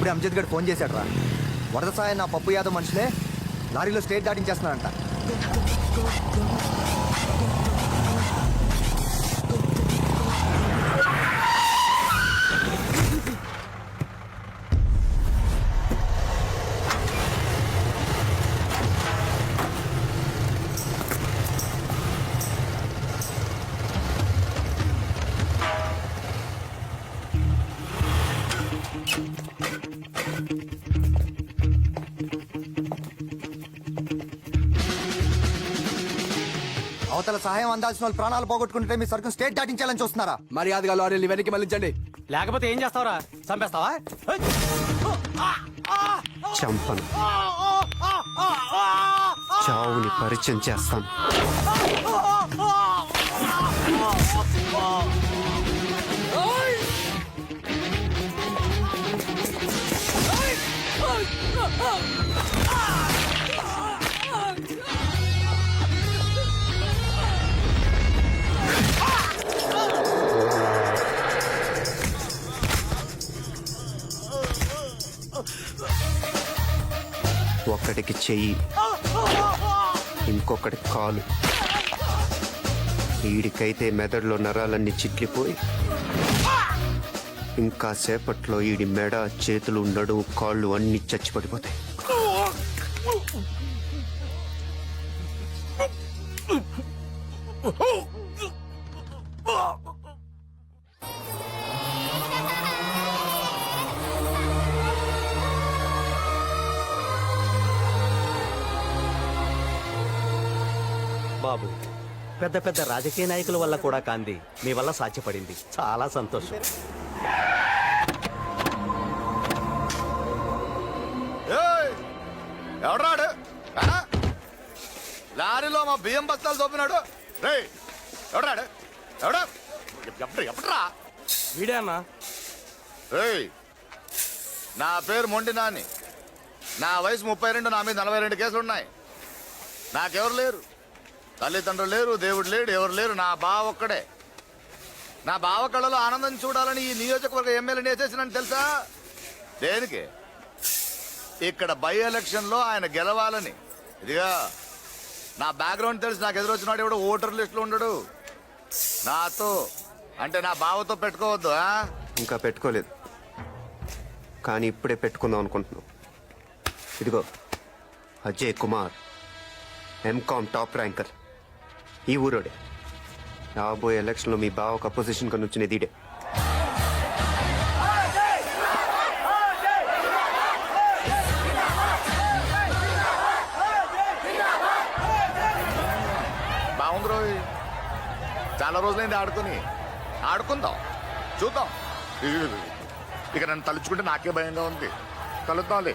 ఇప్పుడే అంజద్ గడ్ ఫోన్ చేశాడు రా. వరద సాయం నా పప్పు యాదవ్ మనుషులే లారీలో స్టేట్ దాటించేస్తున్నారంట. అవతల సహాయం అందాల్సిన వాళ్ళు ప్రాణాలు పోగొట్టుకుంటే మీ సరుకు స్టేట్ దాటించాలని చూస్తున్నారా? మర్యాదగా లారీలు వెనక్కి మళ్ళించండి. లేకపోతే ఏం చేస్తావురా? చంపేస్తావా? చంపను, చావుని పరిచయం చేస్తాను. ఒకడికి చెయ్యి, ఇంకొకటి కాలు. ఈడికైతే మెదడులో నరాలన్నీ చిట్లిపోయి ఇంకా సేపట్లో ఈడి మెడ, చేతులు, నడుము, కాళ్ళు అన్ని చచ్చిపడిపోతాయి. బాబు, పెద్ద పెద్ద రాజకీయ నాయకుల వల్ల కూడా కాంది మీ వల్ల సాధ్యపడింది. చాలా సంతోషం. ఎవడ్రాడు? లారీలో మా బియ్యం బస్తాలు దోపినాడు. రే ఎవడ్రాడు? ఎవడా ఎప్పుడ్రా? వీడే అన్నా. నా పేరు మొండి నాని. నా వయసు 32, నా మీద 42 కేసులు ఉన్నాయి. నాకెవరు లేరు, తల్లిదండ్రులు లేరు, దేవుడు లేడు, ఎవరు లేరు. నా బావ ఒక్కడే. నా బావ కళ్ళలో ఆనందం చూడాలని ఈ నియోజకవర్గ ఎమ్మెల్యేని వేసేసినని తెలుసా? దేనికి? ఇక్కడ బై ఎలక్షన్ లో ఆయన గెలవాలని. ఇదిగా నా బ్యాక్గ్రౌండ్ తెలిసి నాకు ఎదురొచ్చినాడు ఎవడు ఓటర్ లిస్ట్ లో ఉండడు. నాతో అంటే నా బావతో పెట్టుకోవద్దు. ఇంకా పెట్టుకోలేదు, కానీ ఇప్పుడే పెట్టుకుందాం అనుకుంటున్నాం. ఇదిగో Ajay Kumar, M Com top ranker, ఈ ఊరోడే. రాబోయే ఎలక్షన్లో మీ బావ ఒక అపోజిషన్ కన్నా వచ్చినది ఇదే. బాగుంది రోజు, చాలా రోజులైంది ఆడుకుందాం, చూద్దాం. ఇక నన్ను తలుచుకుంటే నాకే భయంగా ఉంది. కలుద్దాంలే.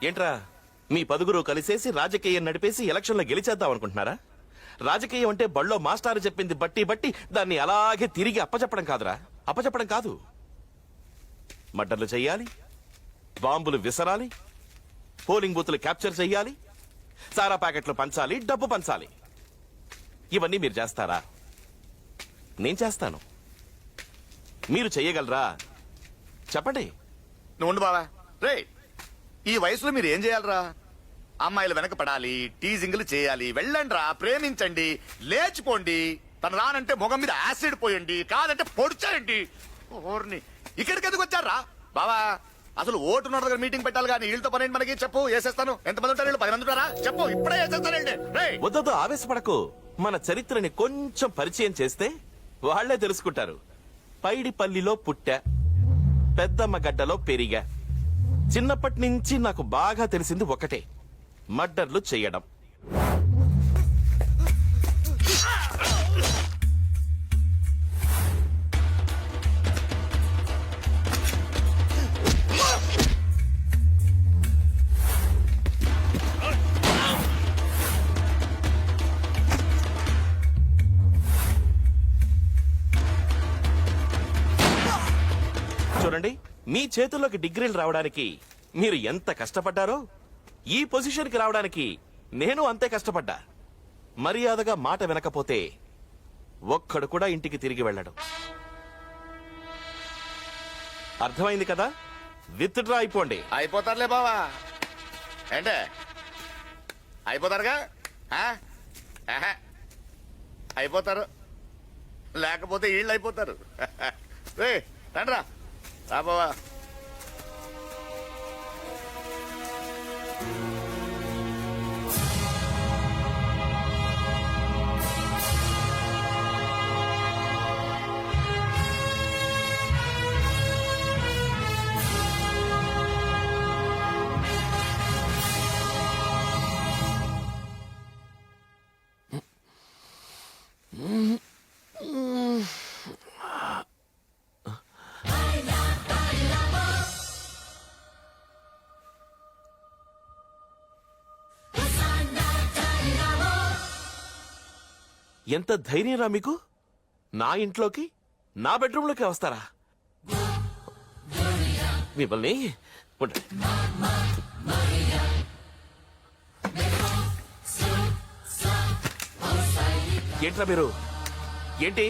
ఏంట్రా, మీ పదుగురు కలిసేసి రాజకీయం నడిపేసి ఎలక్షన్లో గెలిచేద్దాం అనుకుంటున్నారా? రాజకీయం అంటే బళ్ళో మాస్టారు చెప్పింది బట్టి బట్టి దాన్ని అలాగే తిరిగి అప్పచెప్పడం కాదురా. అప్పచెప్పడం కాదు, మర్డర్లు చెయ్యాలి, బాంబులు విసరాలి, పోలింగ్ బూతులు క్యాప్చర్ చెయ్యాలి, సారా ప్యాకెట్లు పంచాలి, డబ్బు పంచాలి. ఇవన్నీ మీరు చేస్తారా? నేను చేస్తాను. మీరు చెయ్యగలరా? చెప్పండి. నువ్వు ఉండు బావా. రే, ఈ వయసులో మీరు ఏం చేయాలరా? అమ్మాయిలు వెనక పడాలి, టీజింగ్లు చేయాలి. వెళ్ళండి రా, ప్రేమించండి, లేచిపోండి. తను రానంటే మొగం మీద యాసిడ్ పోయండి, కాదంటే పొడిచేయండి. ఓర్ని ఇక్కడికి ఎందుకు వచ్చారా బావా? అసలు ఓటున్న దగ్గర మీటింగ్ పెట్టాలి కానీ వీళ్ళతో పని మనకి చెప్పు. వేసేస్తాను. ఎంతమంది ఉంటారు? 10 మంది ఉంటారా? చెప్పు, ఇప్పుడే వేసేస్తానండి. వద్దు, ఆవేశపడకు. మన చరిత్రని కొంచెం పరిచయం చేస్తే వాళ్లే తెలుసుకుంటారు. పైడిపల్లిలో పుట్టా, పెద్దమ్మ గడ్డలో పెరిగా. చిన్నప్పటి నుంచి నాకు బాగా తెలిసింది ఒకటే, మర్డర్లు చెయ్యడం. చూడండి, మీ చేతుల్లోకి డిగ్రీలు రావడానికి మీరు ఎంత కష్టపడ్డారో ఈ పొజిషన్కి రావడానికి నేను అంతే కష్టపడ్డా. మర్యాదగా మాట వినకపోతే ఒక్కడు కూడా ఇంటికి తిరిగి వెళ్ళడు. అర్థమైంది కదా? విత్డ్రా అయిపోండి. అయిపోతారులే బావా. ఏంటే అయిపోతారుగా? ఆ? ఆహా. అయిపోతారు, లేకపోతే వీళ్ళు అయిపోతారు. రే రండ్రా, రా బావా. ఎంత ధైర్యంరా మీకు? నా ఇంట్లోకి, నా బెడ్రూమ్లోకి వస్తారా? మిమ్మల్ని ఉండండి. ఏంట్రా మీరు? ఏంటి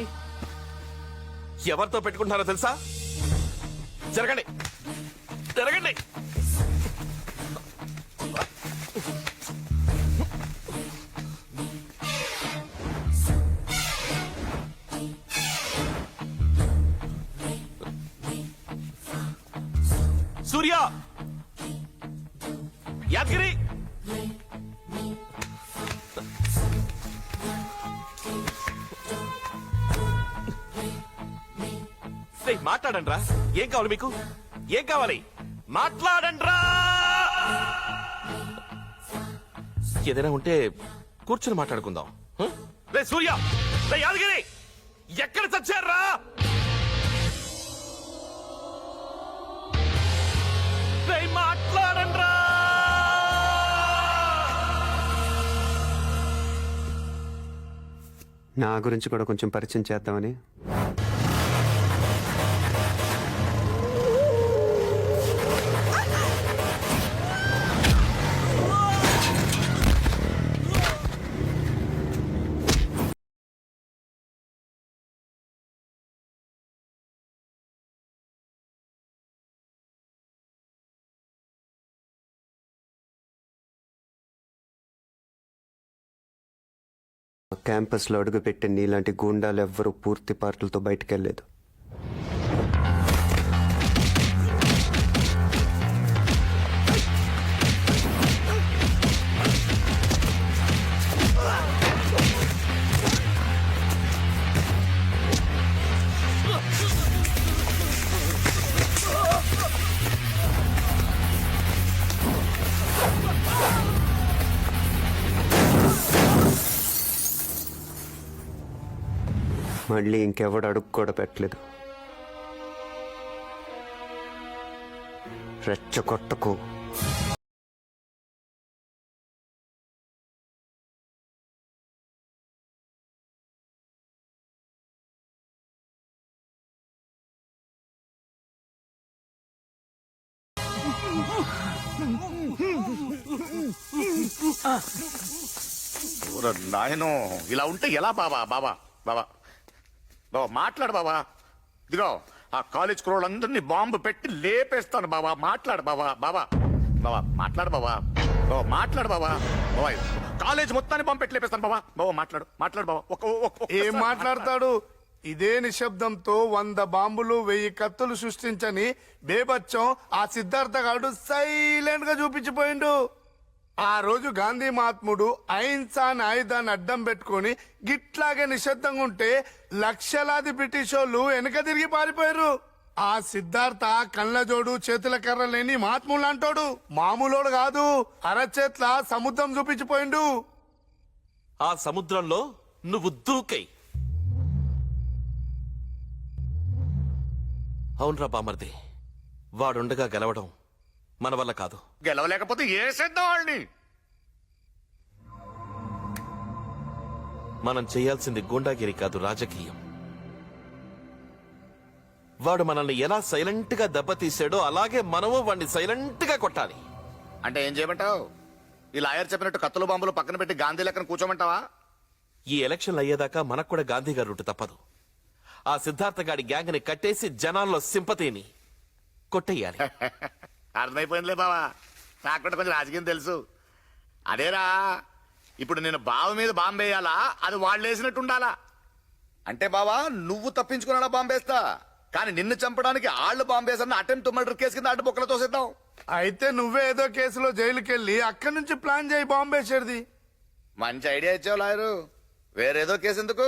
ఎవరితో పెట్టుకుంటున్నారో తెలుసా? జరగండి, జరగండి. సూర్య, యాదగిరి, మాట్లాడండి రా. ఏం కావాలి మీకు? ఏం కావాలి? మాట్లాడండి రా. ఏదైనా ఉంటే కూర్చుని మాట్లాడుకుందాం. రే సూర్య, రే యాదగిరి, ఎక్కడ చచ్చారా? మాట్లాడండి రా. నా గురించి కూడా కొంచెం పరిచయం చేద్దామని. క్యాంపస్లో అడుగుపెట్టే నీలాంటి గూండాలు ఎవ్వరూ పూర్తి పార్టీలతో బయటకెళ్లేదు. మళ్ళీ ఇంకెవడు అడుగు కూడా పెట్టలేదు. రెచ్చగొట్టకు. నాయనో, ఇలా ఉంటే ఎలా బాబా? బాబా బాబా బాబా మాట్లాడు బాబా. ఇదిగో ఆ కాలేజ్ కుర్రోళ్ళందరినీ బాంబు పెట్టి లేపేస్తాను బాబా. మాట్లాడు బాబా. బాబా బాబా మాట్లాడు బాబా. బాబా మాట్లాడు బాబా. బాబా కాలేజ్ మొత్తాన్ని బాంబు పెట్టి లేపేస్తాను బాబా. బాబా మాట్లాడు, మాట్లాడు బాబా. ఏం మాట్లాడతాడు? ఇదే నిశ్శబ్దంతో 100 బాంబులు 1000 కత్తులు సృష్టించని బేబచ్చం ఆ సిద్ధార్థ గాడు సైలెంట్ గా చూపించిపోయిండు. ఆ రోజు గాంధీ మహాత్ముడు అహింస అనే ఆయుధాన్ని అడ్డం పెట్టుకుని గిట్లాగే నిశ్శబ్దంగా ఉంటే లక్షలాది బ్రిటిష్ వాళ్ళు వెనక తిరిగి పారిపోయారు. ఆ సిద్ధార్థ కళ్ళజోడు చేతుల కర్ర లేని మహాత్ములు అంటాడు. మామూలోడు కాదు, అరచేట్ల సముద్రం చూపించిపోయిండు. ఆ సముద్రంలో నువ్వు దూకై. అవునరా బామర్ది, వాడుండగా గెలవడం మన వల్ల కాదు. గెలవలేకపోతే ఏసేద్దాం వాళ్ళని. మనం చేయాల్సింది గూండాగిరి కాదు, రాజకీయం. వాడు మనల్ని ఎలా సైలెంట్ గా దెబ్బతీసాడో అలాగే మనము వాడిని సైలెంట్ గా కొట్టాలి. అంటే ఏం చేయమంటావు? ఈ లాయర్ చెప్పినట్టు కత్తులు బాంబులు పక్కన పెట్టి గాంధీ లెక్కన కూర్చోమంటావా? ఈ ఎలక్షన్లు అయ్యేదాకా మనకు కూడా గాంధీ గారి రూటు తప్పదు. ఆ సిద్ధార్థ గాడి గ్యాంగ్ ని కట్టేసి జనాల్లో సింపతిని కొట్టేయాలి. అర్థమైపోయిందిలే బావా, నాకు కూడా కొంచెం రాజకీయం తెలుసు. అదేరా, ఇప్పుడు నేను బావ మీద బాంబేయాలా, అది వాళ్ళు వేసినట్టు ఉండాలా? అంటే బావా, నువ్వు తప్పించుకున్నా బాంబేస్తా, కానీ నిన్ను చంపడానికి ఆళ్లు బాంబేసన్న అటెంప్ట్ మర్డర్ కేసు కింద అడ్డుబొక్కలతో సిద్ధం. అయితే నువ్వే ఏదో కేసులో జైలుకి వెళ్ళి అక్కడి నుంచి ప్లాన్ చేయి బాంబేసేది. మంచి ఐడియా ఇచ్చావు లాయరు. వేరేదో కేసు ఎందుకు,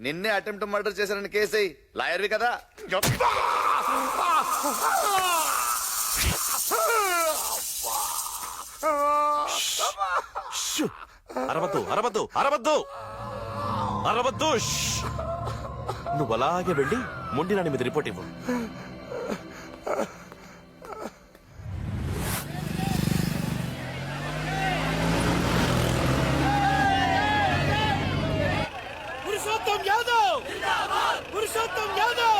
నిన్నే అటెంప్ట్ మర్డర్ చేశారని కేసు లాయర్వి కదా. షూ! అరవద్దు అరవద్దు అరవద్దు అరవద్దు! ష్! నువ్వు అలాగే వెళ్ళి మొండినాని మీద రిపోర్ట్ ఇవ్వు. పురుషోత్తం యాదవ్, పురుషోత్తం యాదవ్,